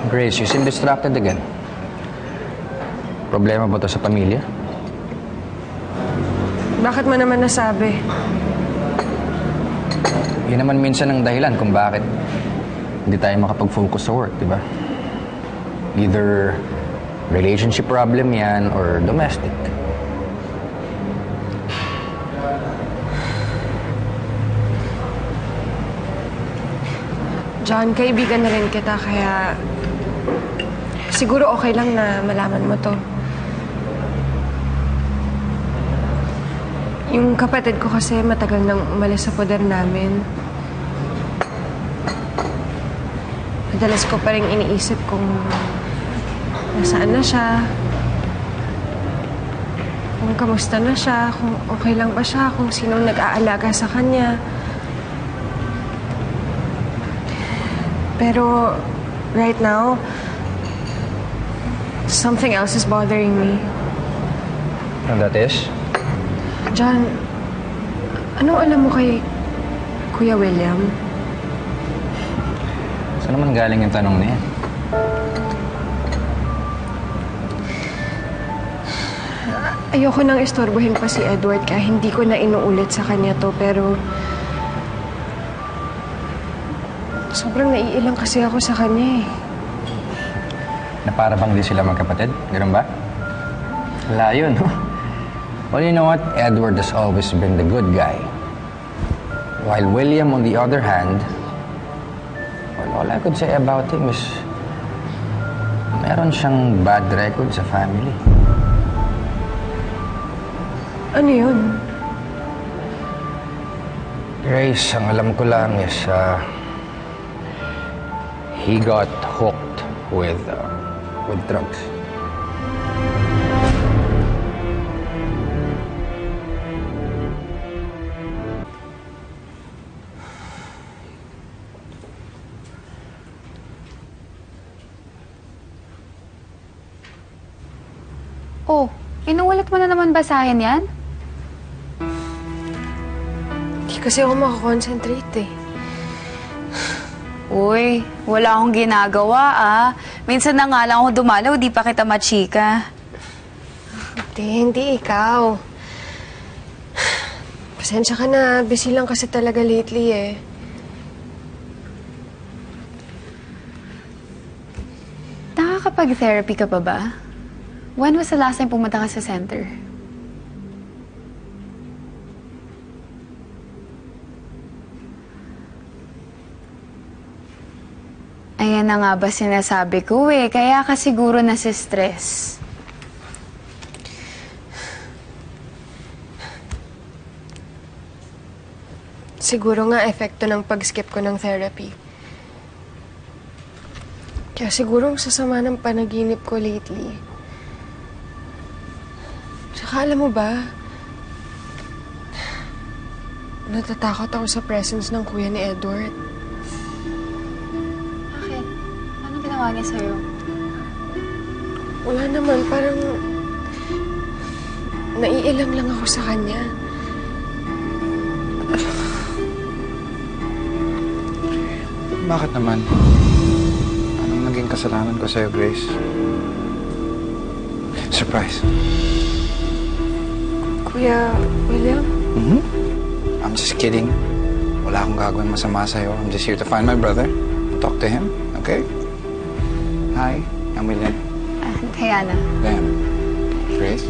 Grace, you seem distracted again. Problema ba to sa pamilya? Bakit mo naman nasabi? Yun naman minsan ang dahilan kung bakit hindi tayo makapag-focus sa work, di ba? Either relationship problem yan or domestic. John, kaibigan na rin kita, kaya siguro okay lang na malaman mo to. Yung kapatid ko kasi matagal nang umalis sa poder namin. Madalas ko pa rin iniisip kung nasaan na siya, kung kamusta na siya, kung okay lang ba siya, kung sinong nag-aalaga sa kanya. Pero right now, something else is bothering me. And that is? John, anong alam mo kay Kuya William? Saan naman galing yung tanong na yan? Ayoko nang istorbohin pa si Edward kaya hindi ko na inuulit sa kanya to, pero sobrang naiilang kasi ako sa kanya eh. Na para bang di sila magkapatid? Ganun ba? Wala yun, no? Well, you know what? Edward has always been the good guy. While William, on the other hand, well, all I could say about him is meron siyang bad record sa family. Ano yun? Grace, ang alam ko lang is he got hooked with drugs. Oh, inuulit mo na naman basahin yan? Hindi kasi ako makakonsentrate eh. Uy, wala akong ginagawa ah. Minsan na nga lang ako dumalaw, di pa kita machika. Hindi ikaw. Pasensya ka na, busy lang kasi talaga lately eh. Nakakapag-therapy ka pa ba? When was the last time pumunta ka sa center? Ayan na nga ba sinasabi ko eh. Kaya ka siguro nasi-stress. Siguro nga epekto ng pag-skip ko ng therapy. Kaya siguro ang sasama ng panaginip ko lately. Tsaka alam mo ba, natatakot ako sa presence ng kuya ni Edward. Bakit? Anong ginawa niya sa'yo? Wala naman, parang naiilang lang ako sa kanya. Bakit naman? Anong naging kasalanan ko sa'yo, Grace? Surprise. Kuya William? I'm just kidding. Wala akong gagawin masama sa'yo. I'm just here to find my brother. Talk to him, okay? Hi, I'm William. Diana. Diana. Grace?